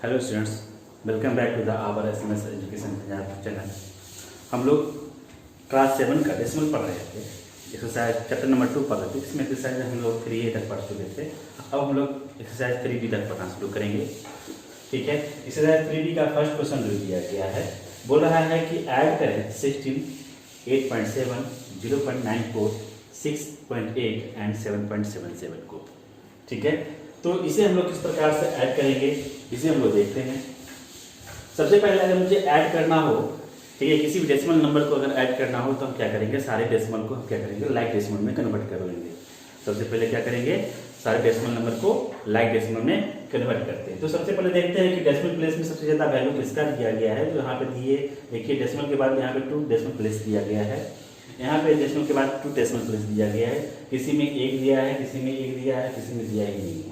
Hello students, welcome back to the our SMS education Punjab channel. हम लोग class 7 का decimal पढ़ रहे थे। एक्सरसाइज चैप्टर नंबर 2 पढ़ रहे थे। इसमें एक्सरसाइज हम लोग 3A तक पढ़ चुके थे। अब हम लोग एक्सरसाइज 3B तक पढ़ना शुरू करेंगे। ठीक है, एक्सरसाइज 3B का फर्स्ट क्वेश्चन जो दिया गया है बोल रहा है कि ऐड करें 16, 8.7, 0.94, 6.8 एंड 7.77 को। ठीक है, तो इसे हम लोग किस प्रकार से ऐड करेंगे इसे हम लोग देखते हैं। सबसे पहले अगर मुझे ऐड करना हो, ठीक है, किसी भी डेसिमल नंबर को अगर ऐड करना हो तो हम क्या करेंगे, सारे डेसिमल को हम क्या करेंगे, लाइक डेसिमल में कन्वर्ट कर लेंगे। सबसे पहले क्या करेंगे, सारे डेसिमल नंबर को लाइक डेसिमल में कन्वर्ट करते हैं। तो सबसे पहले देखते हैं कि डेसिमल प्लेस में सबसे ज्यादा वैल्यू किसका दिया गया है। तो यहाँ पे दिए, देखिए डेसिमल के बाद यहाँ पे 2 डेसिमल प्लेस दिया गया है, यहाँ पे डेसिमल के बाद 2 डेसिमल प्लेस दिया गया है। किसी में 1 दिया है, किसी में 1 दिया है, किसी में दिया ही नहीं है।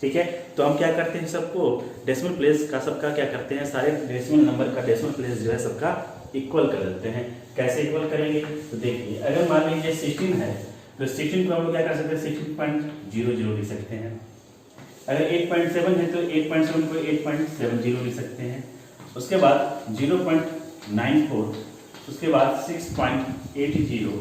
ठीक है, तो हम क्या करते हैं, सबको डेसिमल प्लेस का सबका क्या करते हैं, सारे डेसिमल नंबर का डेसिमल प्लेस जो है सबका इक्वल कर देते हैं। कैसे इक्वल करेंगे, तो देखिए अगर मान लीजिए 16 है तो 16 को हम लोग क्या कर सकते हैं, 16.00 लिख सकते हैं। अगर 8.7 है तो 8.7 को 8.70 लिख सकते हैं। उसके बाद 0.94, उसके बाद 6.80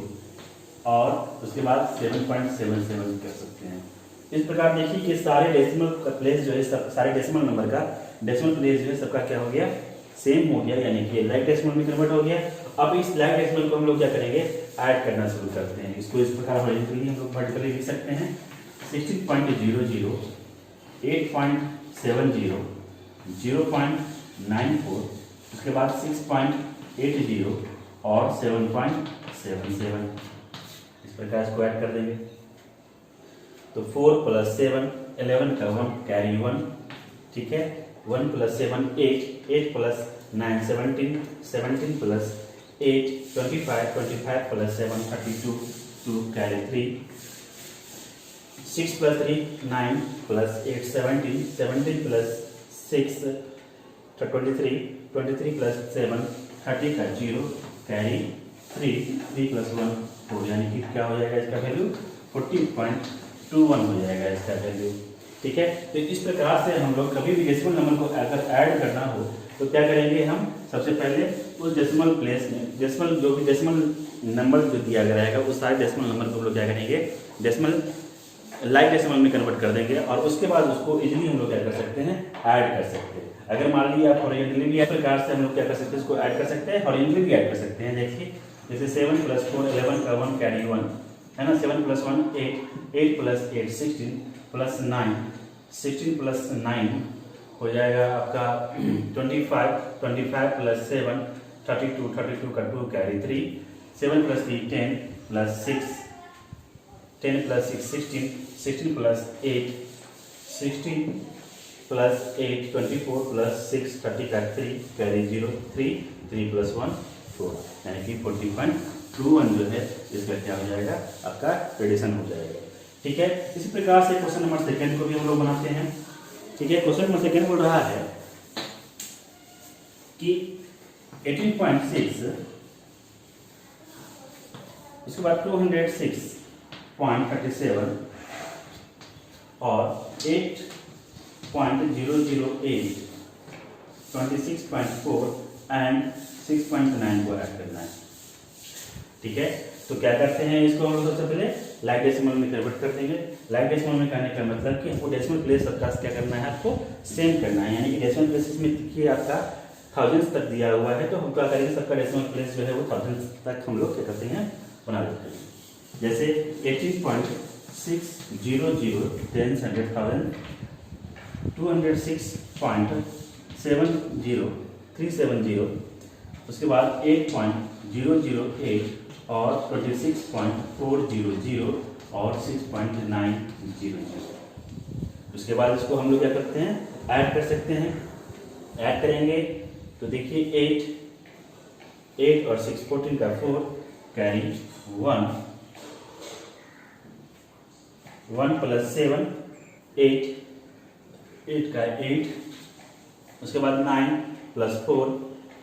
और उसके बाद 7.77 कर सकते हैं। इस प्रकार देखिए कि सारे डेसिमल का प्लेस जो है सारे डेसिमल नंबर का डेसिमल प्लेस जो है सबका क्या हो गया, सेम हो गया, यानी कि लाइक डेसिमल में कन्वर्ट हो गया। अब इस लाइक डेसिमल को हम लोग क्या करेंगे, ऐड करना शुरू करते हैं। इसको इस प्रकार हॉरिजॉन्टली हम लोग वर्टिकली लिख सकते हैं। 16.00, 8.70, 0.94, उसके बाद 6.80 और 7.77। इस प्रकार इसको ऐड कर देंगे तो 4 + 7 11 का 1 कैरी 1। ठीक है, 1 + 7 8, 8 + 9 17, 17 + 8 25, 25 + 7 32, 2 कैरी 3, 6 + 3 9 + 8 17, 17 + 6 23, 23 + 7 30 का 0 कैरी 3, 3 + 1 4, यानी कि क्या हो जाएगा इसका वैल्यू 14.21 हो जाएगा इसका वैल्यू। ठीक है, तो इस प्रकार से हम लोग कभी भी डेसिमल नंबर को अगर ऐड करना हो तो क्या करेंगे, हम सबसे पहले उस डेसिमल प्लेस में डेसिमल जो भी डेसिमल नंबर जो दिया गया रहेगा उस सारे डेसिमल नंबर को हम लोग क्या करेंगे, डेसिमल लाइक डेसिमल में कन्वर्ट कर देंगे और उसके बाद उसको इजीली हम लोग क्या कर सकते हैं, ऐड कर सकते हैं। अगर मान लीजिए आप हॉरिजॉन्टली भी इस प्रकार से हम लोग क्या कर सकते हैं, इसको ऐड कर सकते हैं, हॉरिजॉन्टली भी ऐड कर सकते हैं। देखिए जैसे 7 + 4 11 का 1 कैरी 1 है ना, 7 + 1 8, 8 + 8 16 + 9, 16 + 9 हो जाएगा आपका 25, 25 + 7 32, 32 का 2 कैरी 3, 7 + 3 10 + 6, 10 + 6 16, 16 + 8 16 + 8 24 + 6 30 का 3 कैरी 0 3, 3 + 1 4, यानी कि 40.21 जो है इसका क्या हो जाएगा, आपका एडिशन हो जाएगा। ठीक है, इसी प्रकार से क्वेश्चन नंबर 2 को भी हम लोग बनाते हैं। ठीक है, क्वेश्चन नंबर 2 बोल रहा है कि 18.6, इसके बाद 206.37 और 8.008, 26.4 एंड 6.9 को ऐड करना है। ठीक है, तो क्या करते हैं, इसको हम लोग सबसे पहले लाइक डेसिमल में कन्वर्ट कर देंगे। लाइक डेसिमल में करने का मतलब कि हमको डेसिमल प्लेस सबका क्या करना है, आपको सेम करना है, यानी कि डेसिमल प्लेसेस में देखिए आपका थाउजेंड्स तक दिया हुआ है तो हम क्या करेंगे, सबका डेसिमल प्लेस जो है वो थाउजेंड्स तक हम लोग क्या करते हैं, बना देते हैं। जैसे 18.600 10 100,000, 206.70 370, उसके बाद 8.008 और 26.400 और 6.900। उसके बाद इसको हम लोग क्या करते हैं, ऐड कर सकते हैं। ऐड करेंगे तो देखिए 8 और 6 14 का 4 कैरी 1, 1 + 7 8, 8 का 8, उसके बाद 9 + 4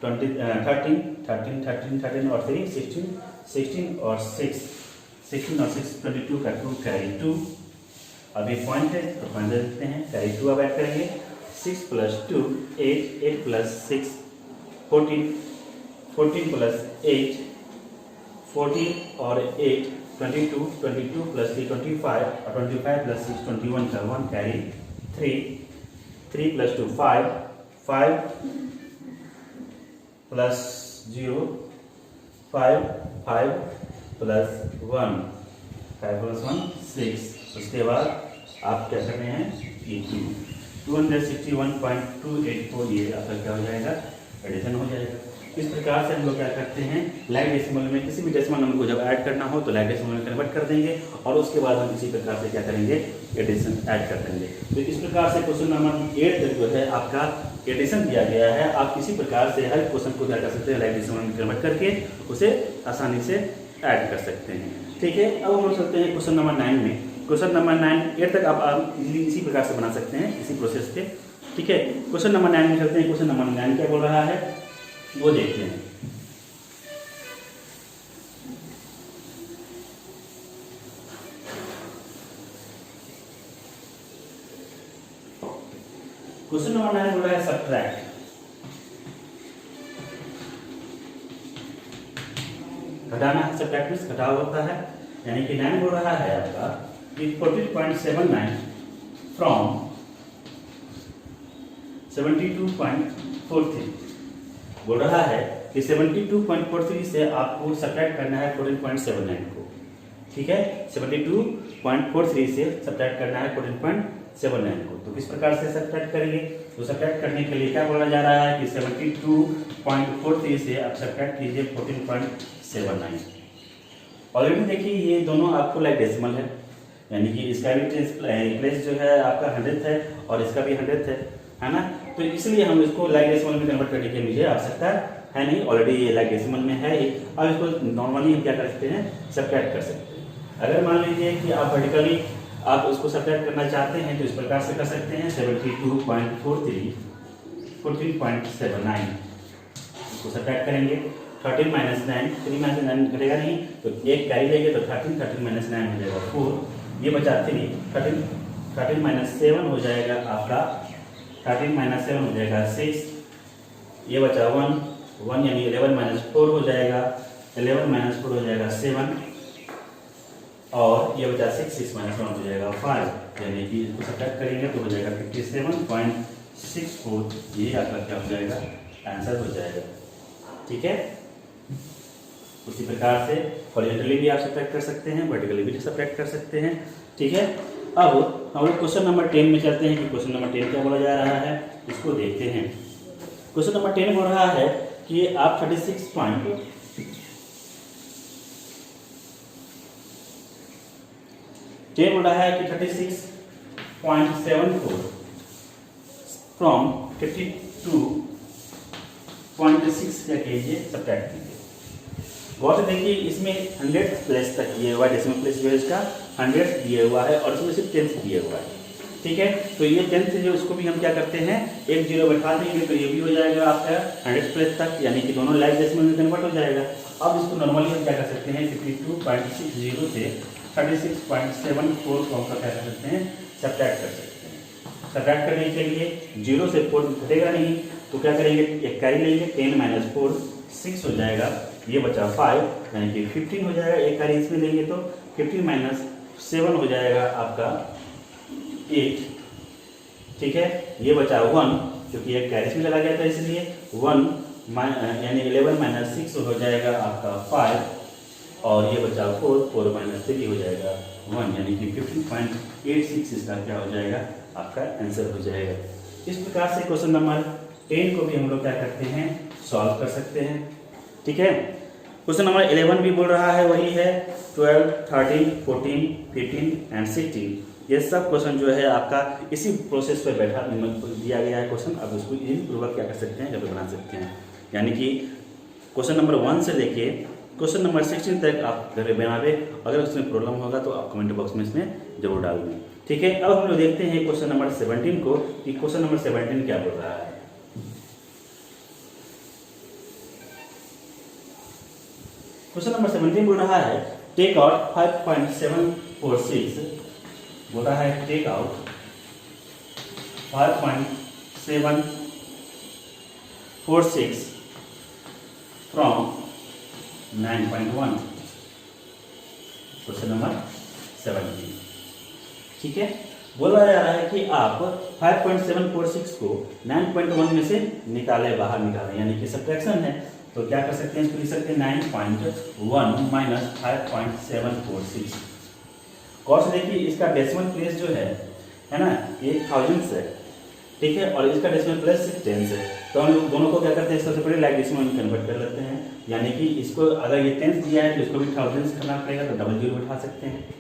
13 और 3 16, 16 और 6 22 का 2 कैरी 2। अब ये पॉइंट है तो पॉइंट दे देते हैं, कैरी 2 अब ऐड करेंगे। 6 प्लस 2 8, 8 प्लस 6 14, 14 प्लस 8 14 और 8 22, 22 प्लस 3 25 और 25 प्लस 6 21 का 1 carry 3, 3 plus 2 5, 5 plus 0 5, 5 plus 1, 5 plus 1 6। उसके बाद आप क्या कर रहे हैं, ये 261.284 ये आपका क्या हो जाएगा, एडिशन हो जाएगा। इस प्रकार से हम लोग क्या करते हैं, लाइक डेसिमल में किसी भी डेसिमल नंबर को जब ऐड करना हो तो लाइक डेसिमल में कन्वर्ट कर देंगे और उसके बाद हम इसी प्रकार से क्या करेंगे, एडिशन ऐड कर देंगे। तो इस प्रकार से क्वेश्चन नंबर 8 तक जो है आपका एडिशन दिया गया है। आप किसी प्रकार से हर क्वेश्चन को क्या कर सकते हैं, लाइक डेसिमल में कन्वर्ट करके उसे आसानी से ऐड कर सकते हैं। ठीक है, अब हम लोग चलते हैं क्वेश्चन नंबर 9 में। क्वेश्चन नंबर 9 8 तक आप इजीली इसी प्रकार से बना सकते हैं, इसी प्रोसेस से। ठीक है, क्वेश्चन नंबर 9 में चलते हैं। क्वेश्चन नंबर 9 क्या बोल रहा है वो देखते हैं। क्वेश्चन नंबर 9 बोल रहा है सब्ट्रैक्ट। घटाना है, सब्ट्रैक्ट मींस घटाव होता है, यानी कि 9 बोल रहा है आपका 14.79 फ्रॉम 72.43 बोल रहा है कि 72.43 से आपको सब्ट्रैक्ट करना है 14.79 को। ठीक है, 72.43 से सब्ट्रैक्ट करना है 14.79 को। तो किस प्रकार से सब्ट्रैक्ट करेंगे, तो सब्ट्रैक्ट करने के लिए क्या बोला जा रहा है कि 72.43 से आप सब्ट्रैक्ट कीजिए 14.79। ऑलरेडी देखिए ये दोनों आपको लाइक डेसिमल है, यानी कि इसका भी प्लेस जो है आपका 100th है और इसका भी 100th है ना। तो इसलिए हम इसको लाइक डेसिमल में कन्वर्ट करने की मुझे आवश्यकता है नहीं, ऑलरेडी ये लाइक डेसिमल में है। अब इसको नॉर्मली हम क्या कर सकते हैं, सब्ट्रैक्ट कर सकते हैं। अगर मान लीजिए कि आप वर्टिकली आप उसको सब्ट्रैक्ट करना चाहते हैं तो इस प्रकार से कर सकते हैं 72.43 14.79 इसको सब्ट्रैक्ट करेंगे। 13 माइनस 9, 3 माइनस 9 घटेगा नहीं तो एक कैरी लेंगे तो 13, 13 माइनस 9 हो जाएगा 4, ये बचा 3, 13 माइनस 7 हो जाएगा आपका, 13 माइनस 7 हो जाएगा 6, ये बचा 1 यानी 11 माइनस 4 हो जाएगा, 11 माइनस 4 हो जाएगा 7 और ये बचा 6 माइनस 1 हो जाएगा 5, यानी कि इसको सब्ट्रैक्ट करेंगे तो हो जाएगा 57.64। ये आपका क्या हो जाएगा, आंसर हो जाएगा। ठीक है, उसी प्रकार से हॉरिजॉन्टली भी आप सब्ट्रैक्ट कर सकते हैं, वर्टिकली भी सब्ट्रैक्ट कर सकते हैं। ठीक है, अब हम लोग क्वेश्चन नंबर 10 में चलते हैं कि क्वेश्चन नंबर 10 क्या बोला जा रहा है, इसको देखते हैं। क्वेश्चन नंबर 10 बोल रहा है कि आप 36 बोल रहा है कि 36.74 फ्रॉम 52.6 क्या कीजिए, सब्ट्रैक्ट कीजिए। गौर से देखिए इसमें 100th प्लेस तक दिया हुआ है, डेसिमल प्लेस जो है इसका 100th दिया हुआ है और इसमें सिर्फ 10th दिया हुआ है। ठीक है, तो ये 10th जो इसको भी हम क्या करते हैं, एक जीरो बैठा देंगे तो ये भी हो जाएगा आपका 100th प्लेस तक, यानी कि दोनों लाइक डेसिमल में कन्वर्ट हो जाएगा। अब इसको नॉर्मली हम क्या कर सकते हैं, 52.60 से 36.74 को हम क्या कर सकते हैं, सब्ट्रैक्ट कर सकते हैं। सब्ट्रैक्ट करने के लिए 0 से 4 घटेगा नहीं तो क्या करेंगे, एक कैरी लेंगे, 10 माइनस 4 6 हो जाएगा, ये बचा 5 यानी कि 15 हो जाएगा। एक कैरी इसमें लेंगे तो 15 माइनस 7 हो जाएगा आपका 8। ठीक है, ये बचा 1 क्योंकि एक कैरी इसमें चला गया था इसलिए 1 यानी 11 माइनस 6 हो जाएगा आपका 5 और ये बचा 4 माइनस 3 हो जाएगा 1 यानी कि 15.86 इसका क्या हो जाएगा, आपका आंसर हो जाएगा। इस प्रकार से क्वेश्चन नंबर 10 को भी हम लोग क्या करते हैं, सॉल्व कर सकते हैं। ठीक है, क्वेश्चन नंबर 11 भी बोल रहा है वही है 12, 13, 14, 15 एंड 16। ये सब क्वेश्चन जो है आपका इसी प्रोसेस पर बैठा दिया गया है क्वेश्चन। अब उसको इन पूर्वक क्या कर सकते हैं, जब बना सकते हैं, यानी कि क्वेश्चन नंबर 1 से लेके क्वेश्चन नंबर 16 तक आप घर में बनावे। अगर उसमें प्रॉब्लम होगा तो आप कमेंट बॉक्स में इसमें जरूर डाल दें। ठीक है, अब हम लोग देखते हैं क्वेश्चन नंबर 17 को कि क्वेश्चन नंबर 17 क्या बोल रहा है। क्वेश्चन नंबर 17 बोल रहा है टेक आउट 5.746 बोल रहा है take out 5.746 746 from 9.1, question number 17। ठीक है, बोला जा रहा है कि आप 5.746 को 9.1 में से निकाले, बाहर निकालें, यानी कि सब्ट्रैक्शन है। तो क्या कर सकते हैं, इसको लिख सकते हैं 9.1 माइनस 5.746। गौर से देखिए, इसका डेसिमल प्लेस जो है ना, ये थाउजेंड्स है, ठीक है, और इसका डेसिमल प्लेस टेंस है। तो हम लोग दोनों को क्या करते हैं, सबसे पहले लाइक डेसिमल में कन्वर्ट कर लेते हैं, यानी कि इसको अगर ये टेंस दिया है तो इसको भी थाउजेंड्स करना पड़ेगा, तो डबल जीरो बिठा सकते हैं,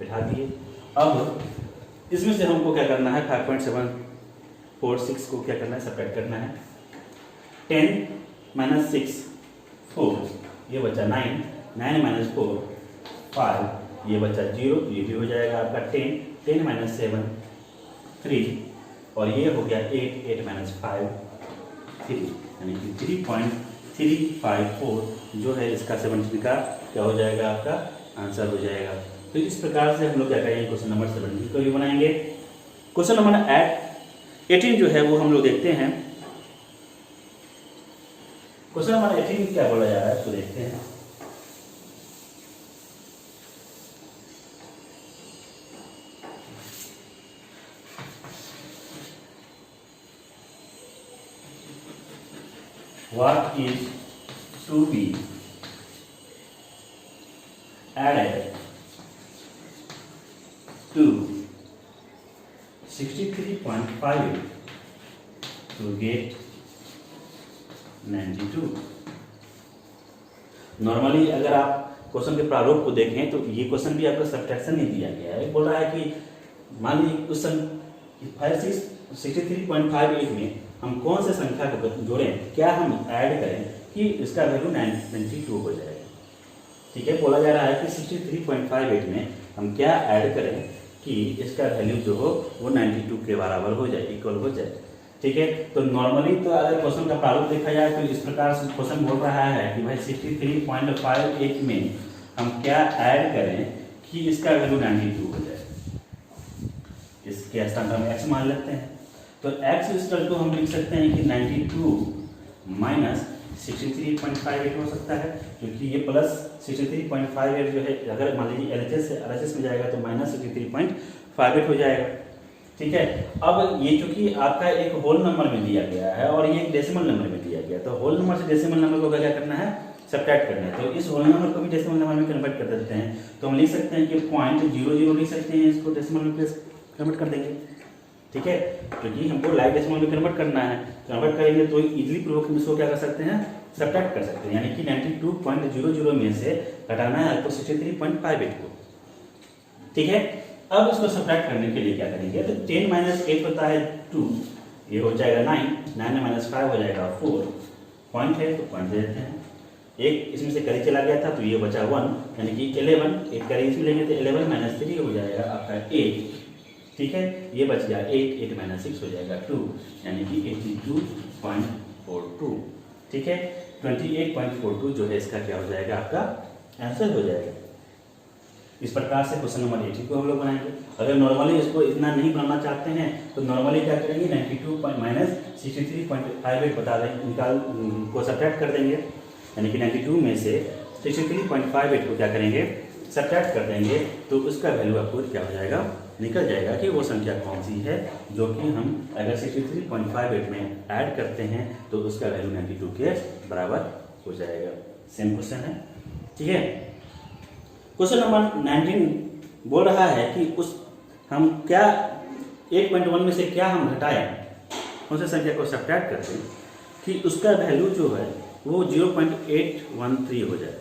बिठा दिए। अब इसमें से हमको क्या करना है, 5.746 को क्या करना है, सब्ट्रैक्ट करना है। 10 माइनस 6 4, ये बचा 9, 9 माइनस 4 5, ये बचा 0, ये भी हो जाएगा आपका 10, 10 माइनस 7 3, और ये हो गया 8, 8 माइनस 5 3, यानी कि 3.354 जो है इसका 17 का क्या हो जाएगा, आपका आंसर हो जाएगा। तो इस प्रकार से हम लोग क्या करेंगे, क्वेश्चन नंबर 17 को भी बनाएंगे। क्वेश्चन नंबर 18 जो है वो हम लोग देखते हैं। क्वेश्चन नंबर 18 क्या बोला जा रहा है, तो देखते हैं। What is to be added to 63.5 to get 92? Normally अगर आप क्वेश्चन के प्रारूप को देखें तो ये क्वेश्चन भी आपका सब्ट्रैक्शन नहीं दिया गया है। बोल रहा है कि मान लीजिए क्वेश्चन 63.58 में हम कौन से संख्या को जोड़ें, क्या हम ऐड करें कि इसका वैल्यू 92 हो जाएगा। ठीक है, बोला जा रहा है कि 63.58 में हम क्या ऐड करें कि इसका वैल्यू जो हो वो 92 के बराबर हो जाए, इक्वल हो जाए। ठीक है, तो नॉर्मली तो अगर क्वेश्चन का प्रारूप देखा जाए तो इस प्रकार से क्वेश्चन बोल रहा है कि भाई 63.58 में हम क्या ऐड करें कि इसका वैल्यू 92 हो जाए। इसके स्थान पर हम x मान लेते हैं, तो x स्क्वायर को हम लिख सकते हैं कि 92 माइनस 63.58 हो सकता है, क्योंकि ये प्लस 63.58 जो है अगर मान लीजिए LHS से RHS में जाएगा तो माइनस 63.58 हो जाएगा। ठीक है, अब ये चूंकि आपका एक होल नंबर में दिया गया है और ये एक डेसिमल नंबर में दिया गया है, तो होल नंबर से डेसिमल नंबर को क्या करना है, सब्ट्रैक्ट करना है। तो इस होल नंबर को भी डेसिमल नंबर में कन्वर्ट कर देते हैं, तो हम लिख सकते हैं कि 0.00 लिख सकते हैं, इसको डेसिमल में कन्वर्ट कर देंगे। ठीक है, क्योंकि हमको लाइक डेसिमल में कन्वर्ट करना है, कन्वर्ट करेंगे तो इजीली पूर्वक हम इसको क्या कर सकते हैं, सब्ट्रैक्ट कर सकते हैं, यानी कि 92.00 में से घटाना है आपको 63.58 को। ठीक है, अब इसको सब्ट्रैक्ट करने के लिए क्या करेंगे, तो 10 माइनस 8 होता है 2, ये हो जाएगा 9, 9 माइनस 5 हो जाएगा 4, पॉइंट है तो पॉइंट दे देते हैं। एक इसमें से करी चला गया था तो ये बचा 1, यानी कि 11, एक करी इसमें लेंगे तो 11 माइनस 3 हो जाएगा आपका 8। ठीक है, ये बच गया 8, 8 माइनस 6 हो जाएगा 2, यानी कि 82.42। ठीक है, 28.42 जो है इसका क्या हो जाएगा, आपका आंसर हो जाएगा। इस प्रकार से क्वेश्चन नंबर 18 को हम लोग बनाएंगे। अगर नॉर्मली इसको इतना नहीं बनाना चाहते हैं तो नॉर्मली क्या करेंगे, 92 माइनस 63.58 बता दें, निकाल को सब्ट्रैक्ट कर देंगे, यानी कि 92 में से 63.58 को क्या करेंगे, सब्ट्रैक्ट कर देंगे, तो उसका वैल्यू आपको क्या हो जाएगा, निकल जाएगा कि वो संख्या कौन सी है जो कि हम अगर 63.58 में ऐड करते हैं तो उसका वैल्यू 92 के बराबर हो जाएगा। सेम क्वेश्चन है। ठीक है, क्वेश्चन नंबर 19 बोल रहा है कि उस हम क्या 8.1 में से क्या हम घटाएं, उस संख्या को सब्ट्रैक्ट करते हैं कि उसका वैल्यू जो है वो 0.813 हो जाए।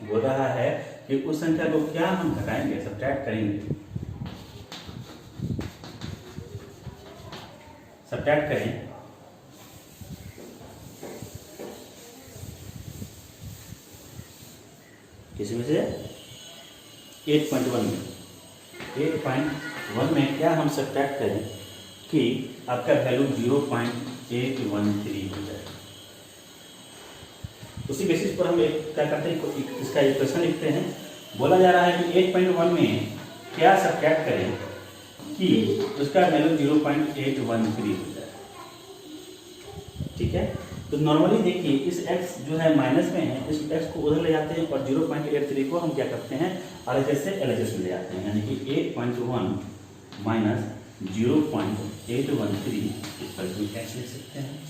बोल रहा है कि उस संख्या को क्या हम घटाएंगे, सब्ट्रैक्ट करेंगे, सब्ट्रैक्ट करें किसी में से 8.1 में, 8.1 में क्या हम सब्ट्रैक्ट करें कि आपका वैल्यू 0.813 हो जाए। उसी बेसिस पर हम एक क्या करते हैं, इसका एक क्वेश्चन लिखते हैं। बोला जा रहा है कि 8.1 में क्या सब्ट्रैक्ट करें कि उसका वैल्यू 0.813 हो जाए। ठीक है। तो नॉर्मली देखिए इस x जो है माइनस में है, इस x को उधर ले जाते हैं और 0.83 को हम क्या करते हैं RHS से LHS में ले जाते हैं, यानी कि 8.1 माइनस 0.813 x लिख सकते हैं।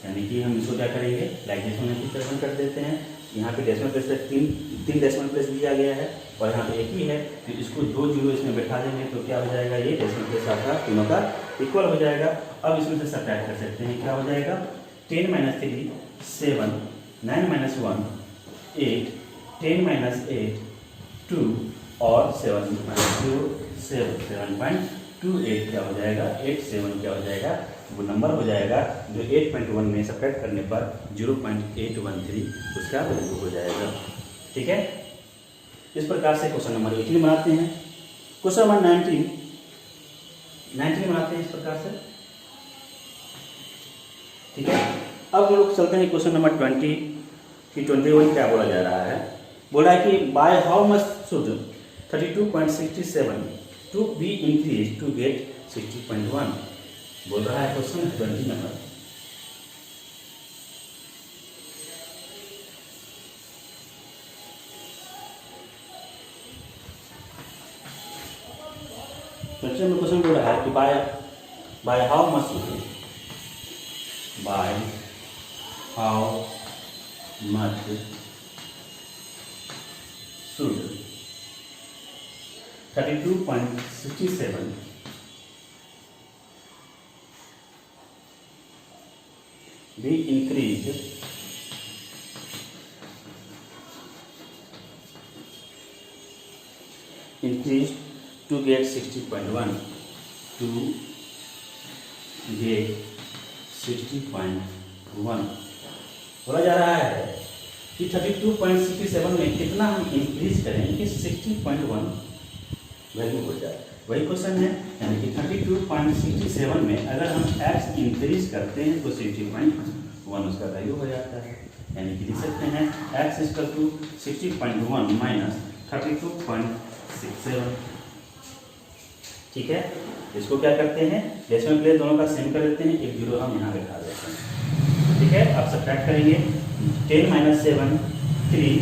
यानी कि हम इसको क्या करेंगे लाइक डेसिमल की तरह कर देते हैं। यहाँ पे डेसिमल प्लेस तीन डेसिमल प्लेस दिया गया है और यहाँ पे एक ही है, तो इसको 2 जीरो इसमें बैठा देंगे तो क्या हो जाएगा, ये डेसिमल प्लेस आपका तीनों का इक्वल हो जाएगा। अब इसमें से सब्ट्रैक्ट कर सकते हैं, क्या हो जाएगा 10 - 3 7, 9 - 1 8, 10 - 8 2 और 7 - 0 7.28 क्या हो जाएगा 87 क्या हो जाएगा, वो नंबर हो जाएगा जो 8.1 में सब्ट्रैक्ट करने पर 0.813 उसका वैल्यू हो जाएगा। ठीक है, इस प्रकार से क्वेश्चन नंबर 18 बनाते हैं। क्वेश्चन नंबर 19 बनाते हैं इस प्रकार से। ठीक है, अब हम लोग चलते हैं क्वेश्चन नंबर 20 की 21 क्या बोला जा रहा है। बोला है कि by how much should 32.67 to be increase to get 60.1 बोल रहा है क्वेश्चन 20 नंबर। क्वेश्चन बोल रहा है कि by how much should 32.67 be increased to get 60.1 to get 60.1 बोला जा रहा है कि 32.67 में कितना हम इंक्रीज करें कि 60.1 वैल्यू हो जाए। वही क्वेश्चन है, यानी कि 32.67 में अगर हम x इंक्रीज करते हैं तो 60.1 उसका वैल्यू हो जाता है। यानी कि लिख सकते हैं x = 60.1 माइनस 32.67। ठीक है, इसको क्या करते हैं डेसिमल प्लेस दोनों का सेम कर देते हैं, एक जीरो हम यहाँ बैठा देते हैं। ठीक है, आप सब्ट्रैक्ट करेंगे 10 - 7 3,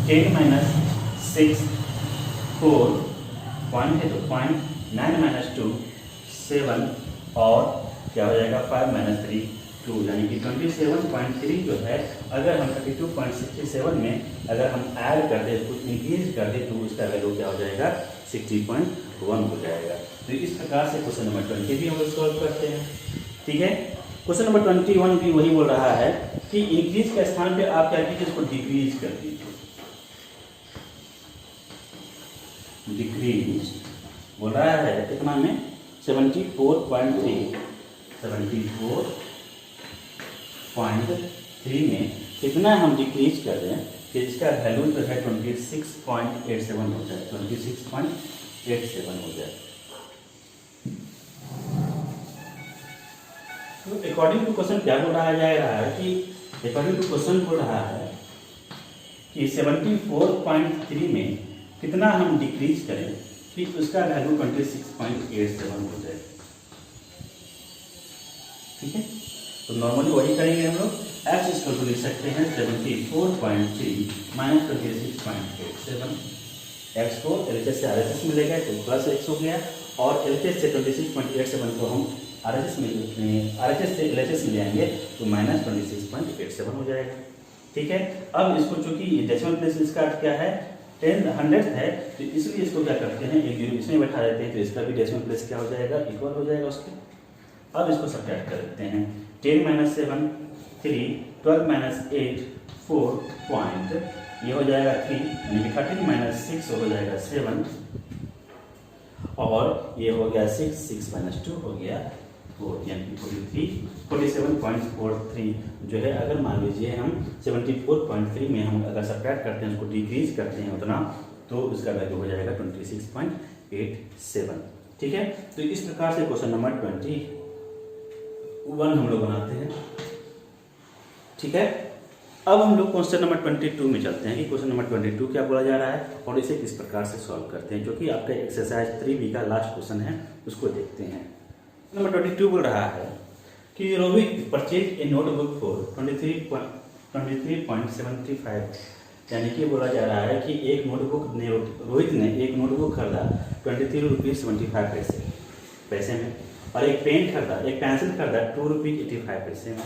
10 - 6 4 पॉइंट है तो पॉइंट, 9 - 2 7 और क्या हो जाएगा 5 - 3 2, यानी कि 27.3 जो है अगर हम 32.67 में अगर हम ऐड कर दे कुछ इंक्रीज कर दे तो उसका वैल्यू क्या हो जाएगा 60.1 हो जाएगा। तो इस प्रकार से क्वेश्चन नंबर 20 भी हम लोग सॉल्व करते हैं। ठीक है, क्वेश्चन नंबर 21 भी वही बोल रहा है कि इंक्रीज के स्थान पे आप क्या कीजिए इसको डिक्रीज कर दीजिए। डिक्रीज बोल रहा है कितना में 74.3 में कितना हम डिक्रीज कर रहे हैं कि इसका वैल्यू जो है 26.87 हो जाए, 26.87 हो जाए। तो अकॉर्डिंग टू क्वेश्चन क्या बोल रहा जा रहा है कि अकॉर्डिंग टू क्वेश्चन बोल रहा है कि 74.3 में कितना हम डिक्रीज करें कि उसका वैल्यू 26.87 हो जाए। ठीक है, तो नॉर्मली वही करेंगे हम लोग। x = लिख सकते हैं 74.3 माइनस 26.87। x को LHS से RHS मिलेगा तो प्लस x हो गया और LHS से 26.87 को हम RHS से LHS में ले आएंगे तो माइनस 26.87 हो जाएगा। ठीक है, अब इसको चूंकि डेसिमल प्लेस इसका क्या है 100th है तो इसलिए इसको क्या करते हैं एक जीरो इसमें बैठा देते हैं तो इसका भी डेसिमल प्लेस क्या हो जाएगा इक्वल हो जाएगा उसके। अब इसको सब्ट्रैक्ट कर देते हैं 10 - 7 3, 12 - 8 4 पॉइंट, ये हो जाएगा 3, यानी कि 13 - 6 हो जाएगा 7 और ये हो गया 6 - 2 हो गया 4, यानी कि 47.43 जो है अगर मान लीजिए हम 74.3 में हम अगर सब्ट्रैक्ट करते हैं उसको डिक्रीज करते हैं उतना तो उसका वैल्यू हो जाएगा 26.87। ठीक है, तो इस प्रकार से क्वेश्चन नंबर 21 हम लोग बनाते हैं। ठीक है, अब हम लोग क्वेश्चन नंबर 22 में चलते हैं कि क्वेश्चन नंबर 22 क्या बोला जा रहा है और इसे किस प्रकार से सॉल्व करते हैं, जो कि आपका एक्सरसाइज 3B का लास्ट क्वेश्चन है, उसको देखते हैं। नंबर 22 बोल रहा है कि Rohit purchase a notebook for 23.75, यानी कि बोला जा रहा है कि एक नोटबुक ने रोहित ने एक नोटबुक खरीदा 23.75 पैसे में, और एक पेन खरीदा, एक पेंसिल खरीदा 2.85 रुपये में,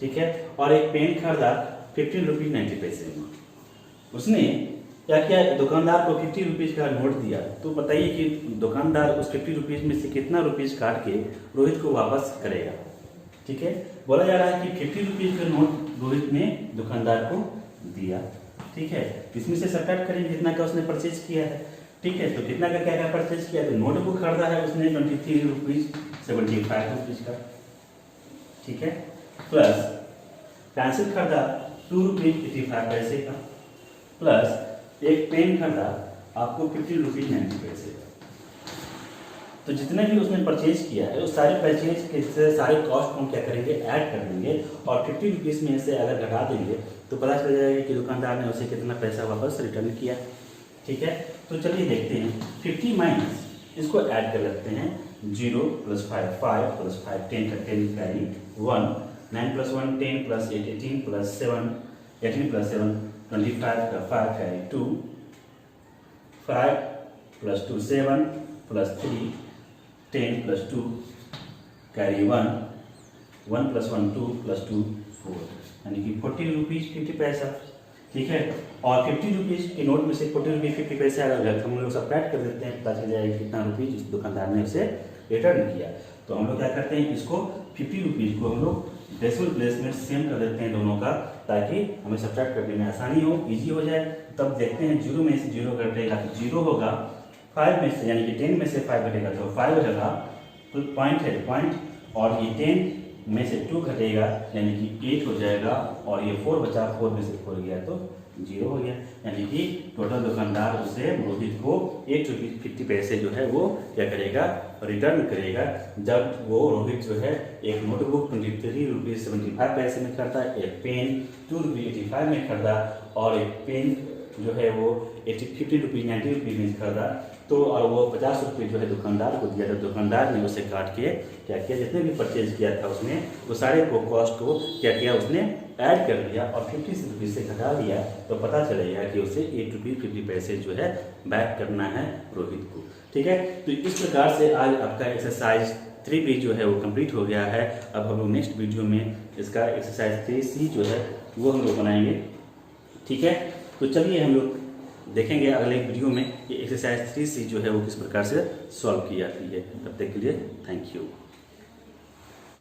ठीक है, और एक पेन खरीदा 15.90 रुपये में। उसने क्या किया, दुकानदार को 50 रुपीज़ का नोट दिया। तो बताइए कि दुकानदार उस 50 रुपीज़ में से कितना रुपीज़ काट के रोहित को वापस करेगा। ठीक है, बोला जा रहा है कि 50 रुपीज़ का नोट रोहित ने दुकानदार को दिया। ठीक है, इसमें से सब्ट्रैक्ट करेंगे कितना का उसने परचेज किया है। ठीक है, तो कितना का क्या क्या परचेज किया, तो नोटबुक खरीदा है उसने 23.75 का, ठीक है, प्लस पेंसिल खरीदा 2.85 का, प्लस एक पेन खरीदा आपको 50.90 का। तो जितने भी उसने परचेज किया है उस सारे परचेज के सारे कॉस्ट को हम क्या करेंगे, ऐड कर देंगे, और 50 रुपीज़ में से अगर घटा देंगे तो पता चल जाएगा कि दुकानदार ने उसे कितना पैसा वापस रिटर्न किया। ठीक है, तो चलिए देखते हैं। 50 माइनस इसको ऐड कर लेते हैं, 0 + 5 5 + 5 10 का 10 कैरी 1, 9 + 1 10 + 8 18 + 7 18 + 7 25 का 5 कैरी 2, 5 + 2 7 + 3 10 + 2 कैरी 1, 1 + 1 2 + 2 4, यानी कि 40 रुपीज़ 50 पैसा। ठीक है, और 50 रुपीज़ के नोट में से 40 रुपीज़ 50 पैसे अगर हम लोग सब्ट्रैक्ट कर देते हैं, पता चल जाएगा कितना रुपीज़ इस दुकानदार ने उसे रिटर्न किया। तो हम लोग क्या करते हैं, इसको 50 रुपीज़ को हम लोग डेसिमल प्लेस में सेम कर देते हैं दोनों का, ताकि हमें सब्ट्रैक्ट करने में आसानी हो, ईजी हो जाए। तब देखते हैं 0 में से 0 घटेगा तो 0 होगा, 5 में से यानी कि 10 में से 5 घटेगा तो 5 हो जाएगा, तो पॉइंट है पॉइंट, और ये 10 में से 2 घटेगा यानी कि 8 हो जाएगा, और ये 4 बचा, 4 में से 4 गया तो 0 हो गया। यानी कि टोटल दुकानदार उसे रोहित को 8.50 पैसे जो है वो क्या करेगा, रिटर्न करेगा। जब वो रोहित जो है एक नोटबुक 23.75 में खरीदा, एक पेन 2.85 में खरीदा, और एक पेन जो है वो 50.90 रुपये में खरीदा, तो और वो 50 रुपये जो है दुकानदार को दिया। तो दुकानदार ने उसे काट के क्या किया, जितने भी परचेज किया था उसने वो सारे को कॉस्ट को क्या किया, उसने ऐड कर दिया और 50 रुपये से घटा दिया। तो पता चलेगा कि उसे 8.50 रुपये जो है बैक करना है रोहित को। ठीक है, तो इस प्रकार से आज आपका एक्सरसाइज 3B जो है वो कंप्लीट हो गया है। अब हम लोग नेक्स्ट वीडियो में इसका एक्सरसाइज 3C जो है वो हम लोग बनाएंगे। ठीक है, तो चलिए हम लोग देखेंगे अगले वीडियो में कि एक्सरसाइज 3C जो है वो किस प्रकार से सॉल्व की जाती है। तब तक के लिए थैंक यू।